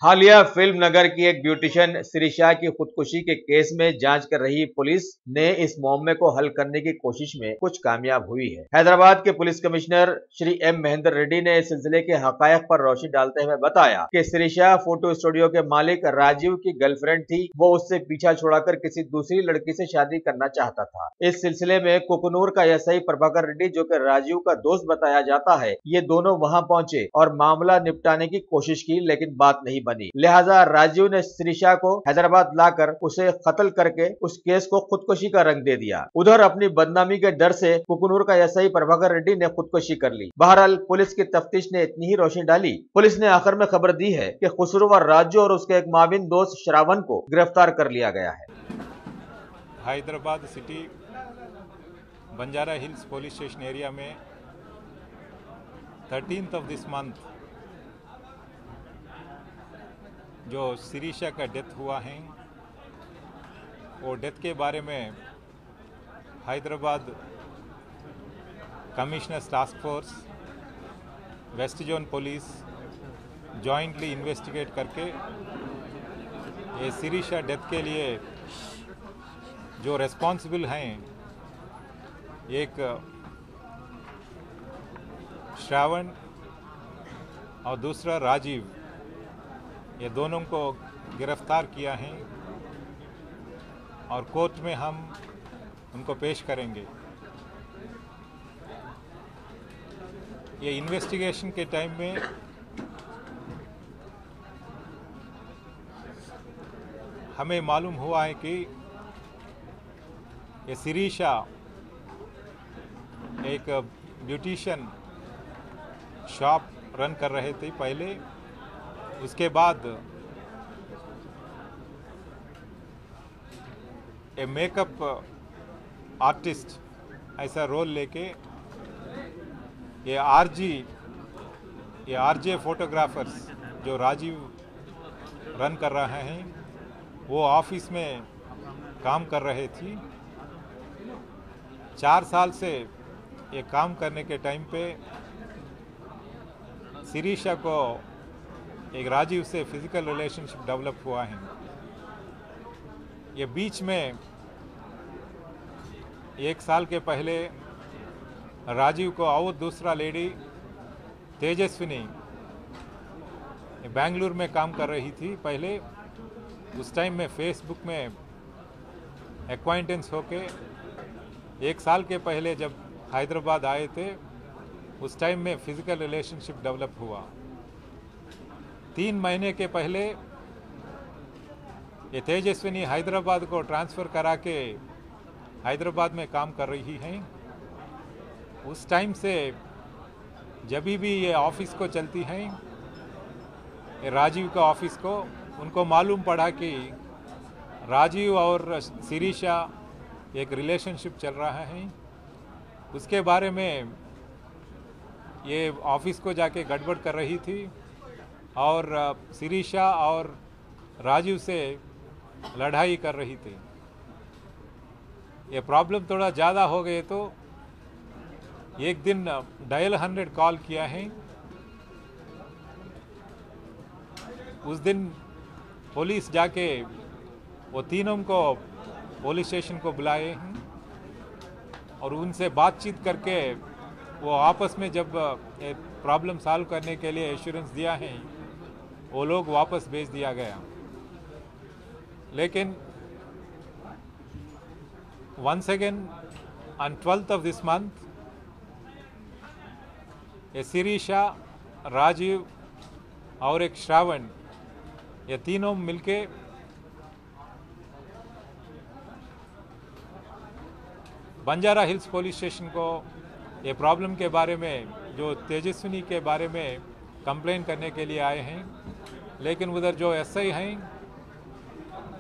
हालिया फिल्म नगर की एक ब्यूटिशियन शिरीषा की खुदकुशी के केस में जांच कर रही पुलिस ने इस मामले को हल करने की कोशिश में कुछ कामयाब हुई है। हैदराबाद के police commissioner Shri M Mahendra Reddy ने इस सिलसिले के हकायक पर रोशनी डालते हुए बताया कि शिरीषा फोटो स्टूडियो के मालिक राजीव की गर्लफ्रेंड थी। वो उससे पीछा छुड़ाकर किसी दूसरी लड़की से शादी करना चाहता था। इस सिलसिले में कुकनूर का एसआई प्रभाकर रेड्डी, जो कि राजीव का दोस्त बताया जाता है, ये दोनों वहां पहुंचे और मामला निपटाने की कोशिश की, लेकिन बात नहीं बनी। लिहाजा राजीव ने शिरीषा को हैदराबाद लाकर उसे कत्ल करके उस केस को खुदकुशी का रंग दे दिया। उधर अपनी बदनामी के डर से कुकनूर का एसआई प्रभाकर रेड्डी ने खुदकुशी कर ली। बहरहाल पुलिस की तफ्तीश ने इतनी ही रोशनी डाली। पुलिस ने आखिर में खबर दी है कि खुसरूवर राजू और उसके एक माविन दोस्त श्रावण को गिरफ्तार कर लिया गया है। Hyderabad city Banjara hills police station area में 13th of this month जो शिरीषा का डेथ हुआ है, वो डेथ के बारे में Hyderabad commissioners task force, west zone police jointly investigate करके ये शिरीषा डेथ के लिए जो रेस्पॉन्सिबल हैं, एक श्रावण और दूसरा राजीव, ये दोनों को गिरफ्तार किया है और कोर्ट में हम उनको पेश करेंगे। ये इन्वेस्टिगेशन के टाइम में हमें मालूम हुआ है कि ये शिरीषा एक ब्यूटिशियन शॉप रन कर रहे थे पहले। उसके बाद ए मेकअप आर्टिस्ट ऐसा रोल लेके ये आरजे फोटोग्राफर्स जो राजीव रन कर रहे हैं, वो ऑफिस में काम कर रहे थी। 4 साल से ये काम करने के टाइम पे शिरीषा को एक राजीव से फिजिकल रिलेशनशिप डेवलप हुआ है। ये बीच में 1 साल के पहले राजीव को और दूसरा लेडी तेजस्विनी बेंगलुरु में काम कर रही थी पहले। उस टाइम में फेसबुक में एक्वाइंटेंस होके 1 साल के पहले जब हैदराबाद आए थे, उस टाइम में फिजिकल रिलेशनशिप डेवलप हुआ। 3 महीने के पहले ये तेजस्विनी हैदराबाद को ट्रांसफ़र करा के हैदराबाद में काम कर रही हैं। उस टाइम से जब भी ये ऑफिस को चलती हैं, ये राजीव का ऑफिस को, उनको मालूम पड़ा कि राजीव और शिरीषा एक रिलेशनशिप चल रहा है। उसके बारे में ये ऑफिस को जाके गड़बड़ कर रही थी और शिरीषा और राजीव से लड़ाई कर रही थी। ये प्रॉब्लम थोड़ा ज़्यादा हो गए तो एक दिन डायल 100 कॉल किया है। उस दिन पुलिस जाके वो तीनों को पुलिस स्टेशन को बुलाए हैं और उनसे बातचीत करके वो आपस में जब प्रॉब्लम सॉल्व करने के लिए एश्योरेंस दिया है, वो लोग वापस भेज दिया गया। लेकिन once again on 12th of this month ये शिरीषा, राजीव और एक श्रावण, ये तीनों मिलके बंजारा हिल्स पुलिस स्टेशन को ये प्रॉब्लम के बारे में, जो तेजस्विनी के बारे में कंप्लेन करने के लिए आए हैं। लेकिन उधर जो एसआई हैं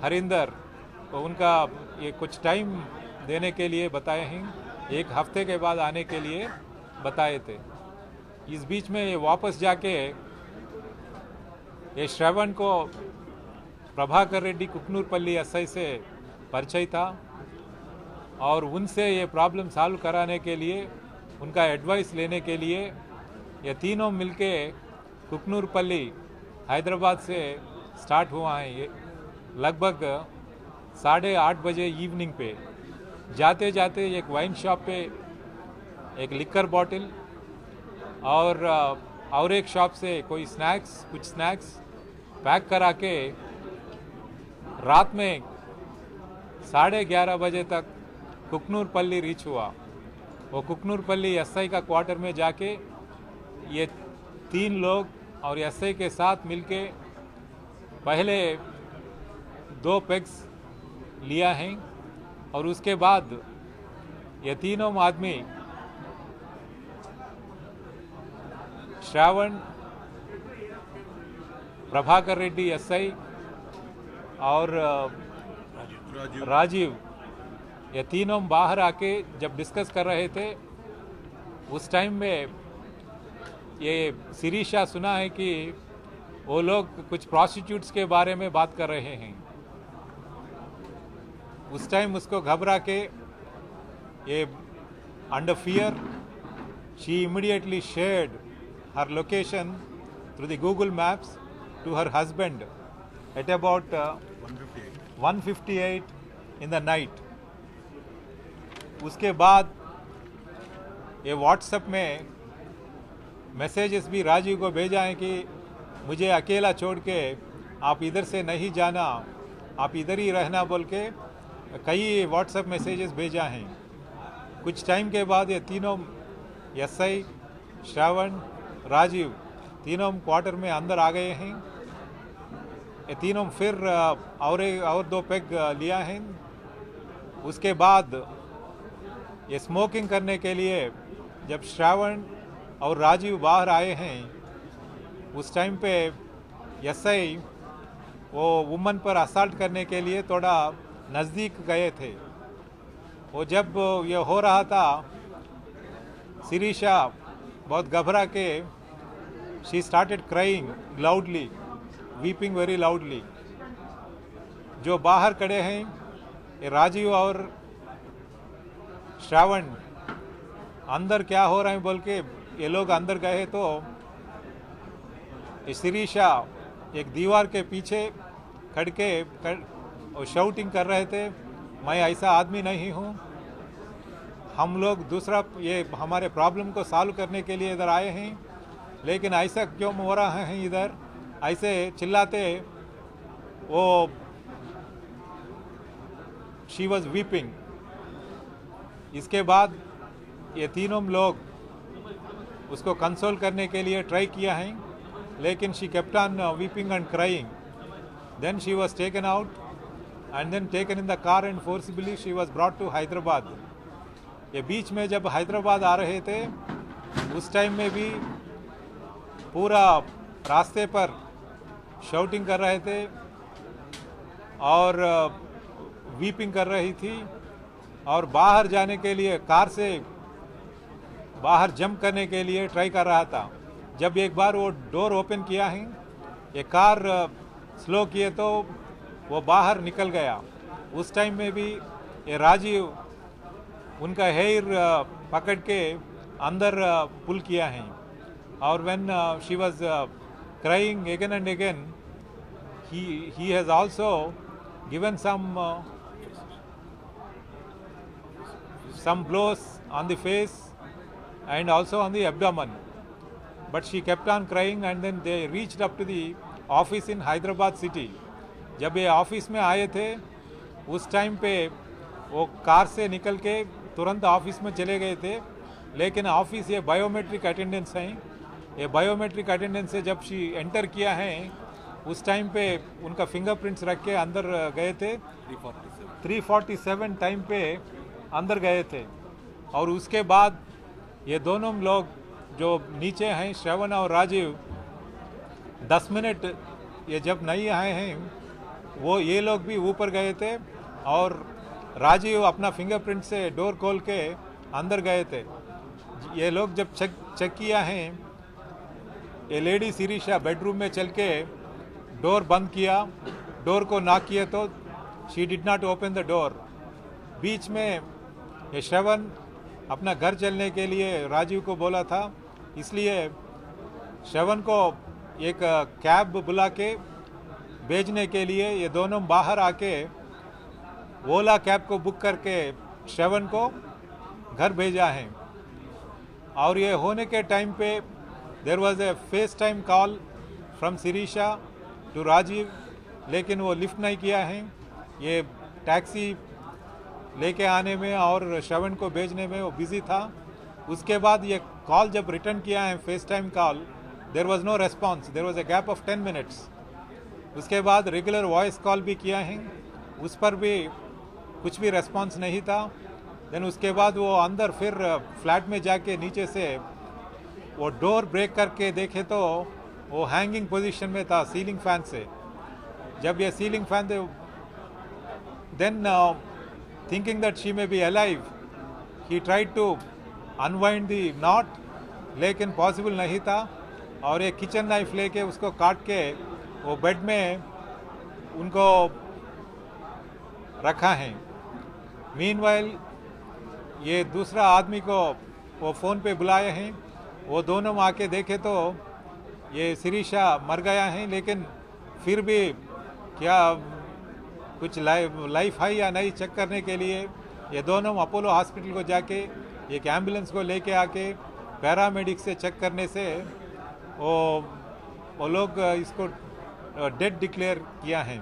हरिंदर, तो उनका ये कुछ टाइम देने के लिए बताए हैं, 1 हफ्ते के बाद आने के लिए बताए थे। इस बीच में ये वापस जाके ये श्रवण को प्रभाकर रेड्डी कुकनूरपल्ली एसआई से परिचय था और उनसे ये प्रॉब्लम सॉल्व कराने के लिए, उनका एडवाइस लेने के लिए ये तीनों मिलके कुकनूरपल्ली हैदराबाद से स्टार्ट हुआ है। ये लगभग 8:30 बजे इवनिंग पे जाते जाते एक वाइन शॉप पे एक लिकर बॉटल और एक शॉप से कुछ स्नैक्स पैक करा के रात में 11:30 बजे तक कुकनूरपल्ली रीच हुआ। वो कुकनूरपल्ली एसआई का क्वार्टर में जाके ये 3 लोग और एसआई के साथ मिलके पहले 2 पेग्स लिया है और उसके बाद ये तीनों आदमी श्रावण, प्रभाकर रेड्डी एसआई और राजीव, ये तीनों बाहर आके जब डिस्कस कर रहे थे उस टाइम में ये शिरीषा सुना है कि वो लोग कुछ प्रोस्टिट्यूट्स के बारे में बात कर रहे हैं। उस टाइम उसको घबरा के ये under fear she immediately shared her location through the Google Maps to her husband at about 1:58 in the night. उसके बाद ये व्हाट्सएप में मैसेजेस भी राजीव को भेजा है कि मुझे अकेला छोड़ के आप इधर से नहीं जाना, आप इधर ही रहना बोल के कई व्हाट्सएप मैसेजेस भेजा हैं। कुछ टाइम के बाद ये तीनों एसआई, श्रावण, राजीव तीनों क्वार्टर में अंदर आ गए हैं। ये तीनों फिर और 2 पेग लिया है। उसके बाद ये स्मोकिंग करने के लिए जब श्रावण और राजीव बाहर आए हैं उस टाइम पे एसआई वो वुमन पर असल्ट करने के लिए थोड़ा नज़दीक गए थे। वो जब ये हो रहा था शिरीषा बहुत घबरा के she started crying loudly, weeping very loudly. जो बाहर खड़े हैं ये राजीव और श्रावण अंदर क्या हो रहा है बोल के ये लोग अंदर गए तो ये शिरीषा एक दीवार के पीछे खड़ के और शाउटिंग कर रहे थे, मैं ऐसा आदमी नहीं हूँ, हम लोग दूसरा ये हमारे प्रॉब्लम को सॉल्व करने के लिए इधर आए हैं, लेकिन ऐसा क्यों हो रहा है इधर, ऐसे चिल्लाते वो शी वॉज वीपिंग। इसके बाद ये तीनों लोग उसको कंसोल करने के लिए ट्राई किया है, लेकिन she kept on weeping and crying. Then she was taken out and then taken in the car and forcibly she was brought to Hyderabad. ये बीच में जब हैदराबाद आ रहे थे उस टाइम में भी पूरा रास्ते पर शाउटिंग कर रहे थे और वीपिंग कर रही थी और बाहर जाने के लिए कार से बाहर जंप करने के लिए ट्राई कर रहा था। जब एक बार वो डोर ओपन किया है, ये कार स्लो किए तो वो बाहर निकल गया। उस टाइम में भी ये राजीव उनका हेयर पकड़ के अंदर पुल किया है और when she was crying again and again he has also given some blows on the face and also on the abdomen, but she kept on crying and then they reached up to the office in Hyderabad city. जब ये office में आए थे उस time पे वो car से निकल के तुरंत ऑफिस में चले गए थे, लेकिन ऑफिस ये बायोमेट्रिक अटेंडेंस हैं, ये बायोमेट्रिक अटेंडेंस से जब शी एंटर किया है उस टाइम पे उनका फिंगरप्रिंट्स रख के अंदर गए थे। 347 टाइम पे अंदर गए थे और उसके बाद ये दोनों लोग जो नीचे हैं श्रवण और राजीव 10 मिनट ये जब नहीं आए हैं वो ये लोग भी ऊपर गए थे और राजीव अपना फिंगरप्रिंट से डोर खोल के अंदर गए थे। ये लोग जब चेक किया है ये लेडी शिरीषा बेडरूम में चल के डोर बंद किया, डोर को नॉक किया तो she did not open the door. बीच में ये श्रवण अपना घर चलने के लिए राजीव को बोला था, इसलिए श्रवण को एक कैब बुला के भेजने के लिए ये दोनों बाहर आके ओला कैब को बुक करके श्रवण को घर भेजा है। और ये होने के टाइम पे there was a FaceTime call from Shirisha to Rajiv, लेकिन वो लिफ्ट नहीं किया है। ये टैक्सी लेके आने में और श्रवण को भेजने में वो बिजी था। उसके बाद ये कॉल जब रिटर्न किया है FaceTime call, there was no response, there was a gap of 10 minutes. उसके बाद रेगुलर वॉइस कॉल भी किया है, उस पर भी कुछ भी रेस्पॉन्स नहीं था। देन उसके बाद वो अंदर फिर फ्लैट में जाके नीचे से वो डोर ब्रेक करके देखे तो वो हैंगिंग पोजीशन में था सीलिंग फैन से। जब ये सीलिंग फैन थे, then thinking that she may be alive, he tried to unwind the knot, लेकिन पॉसिबल नहीं था। और एक किचन नाइफ लेके उसको काट के वो बेड में उनको रखा है। मीनवाइल ये दूसरा आदमी को वो फ़ोन पे बुलाए हैं, वो दोनों आके देखे तो ये शिरीषा मर गया है, लेकिन फिर भी क्या कुछ लाइफ है या नहीं चेक करने के लिए ये दोनों अपोलो हॉस्पिटल को जाके एक एम्बुलेंस को लेके आके पैरामेडिक से चेक करने से वो लोग इसको डेड डिक्लेयर किया है।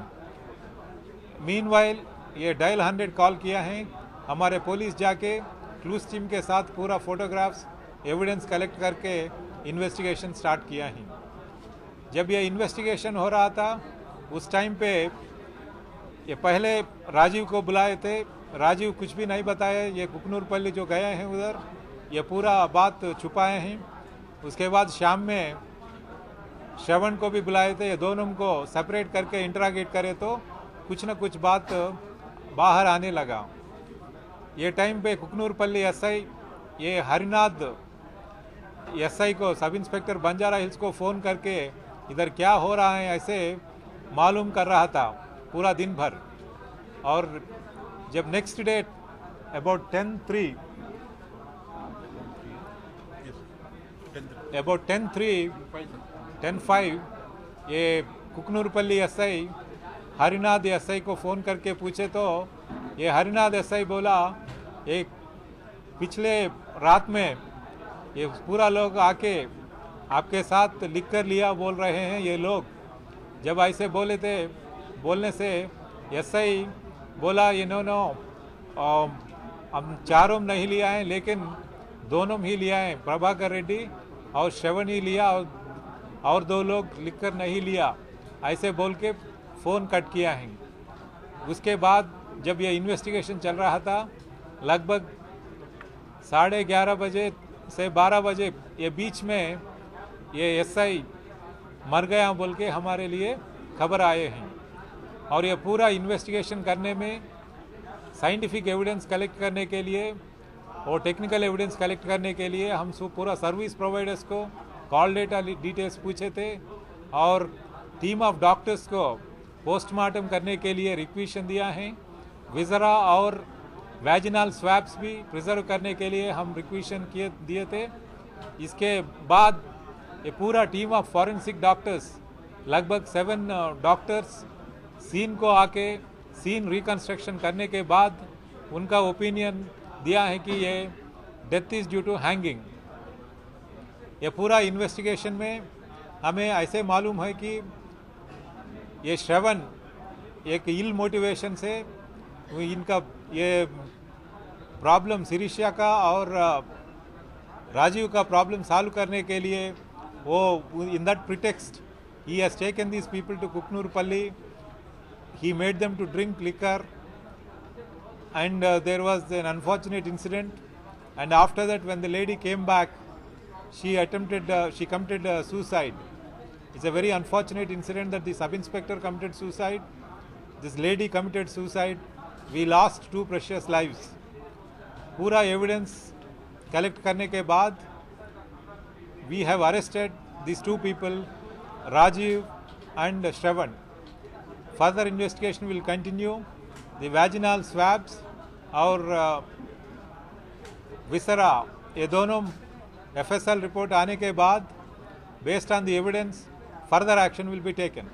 मीनवाइल ये डायल 100 कॉल किया है। हमारे पुलिस जाके क्लूज टीम के साथ पूरा फोटोग्राफ्स एविडेंस कलेक्ट करके इन्वेस्टिगेशन स्टार्ट किया है। जब ये इन्वेस्टिगेशन हो रहा था उस टाइम पे ये पहले राजीव को बुलाए थे, राजीव कुछ भी नहीं बताया। ये कुकनूरपल्ली जो गए हैं उधर ये पूरा बात छुपाए हैं। उसके बाद शाम में श्रवण को भी बुलाए थे, ये दोनों को सेपरेट करके इंटरागेट करे तो कुछ न कुछ बात बाहर आने लगा। ये टाइम पे कुकनूरपल्ली एसआई ये हरिनाथ एसआई को, सब इंस्पेक्टर बंजारा हिल्स को फ़ोन करके इधर क्या हो रहा है ऐसे मालूम कर रहा था पूरा दिन भर। और जब नेक्स्ट डे अबाउट 10:05 ये कुकनूरपल्ली एसआई हरिनाथ एसआई को फ़ोन करके पूछे तो ये हरिनाथ एसआई बोला एक पिछले रात में ये पूरा लोग आके आपके साथ लिख कर लिया बोल रहे हैं ये लोग। जब ऐसे बोलने से एसआई बोला इन्होंने हम चारों नहीं लिया है, लेकिन दोनों ही लिया है, प्रभाकर रेड्डी और श्रवण ही लिया और दो लोग लिखकर नहीं लिया, ऐसे बोल के फ़ोन कट किया है। उसके बाद जब ये इन्वेस्टिगेशन चल रहा था लगभग 11:30 बजे से 12 बजे ये बीच में ये एसआई मर गया बोल के हमारे लिए खबर आए हैं। और ये पूरा इन्वेस्टिगेशन करने में साइंटिफिक एविडेंस कलेक्ट करने के लिए और टेक्निकल एविडेंस कलेक्ट करने के लिए हम पूरा सर्विस प्रोवाइडर्स को कॉल डेटा डिटेल्स पूछे थे और टीम ऑफ डॉक्टर्स को पोस्टमार्टम करने के लिए रिक्वेशन दिया है। विजरा और वैजिनल स्वैब्स भी प्रिजर्व करने के लिए हम रिक्वेशन दिए थे। इसके बाद ये पूरा टीम ऑफ फॉरेंसिक डॉक्टर्स लगभग 7 डॉक्टर्स सीन को आके सीन रिकंस्ट्रक्शन करने के बाद उनका ओपिनियन दिया है कि ये death is due to hanging. ये पूरा इन्वेस्टिगेशन में हमें ऐसे मालूम है कि ये श्रवण एक इल मोटिवेशन से इनका ये प्रॉब्लम शिरीषा का और राजीव का प्रॉब्लम सॉल्व करने के लिए वो in that pretext he has taken these people to Kuknoorpally, he made them to drink liquor and there was an unfortunate incident, and after that when the lady came back she committed suicide. It's a very unfortunate incident that the sub inspector committed suicide, this lady committed suicide, we lost 2 precious lives. पूरा evidence collect करने के बाद we have arrested these 2 people, Rajiv and Shravan. Further investigation will continue. The vaginal swabs और विसरा ये दोनों FSL report आने के बाद based on the evidence further action will be taken.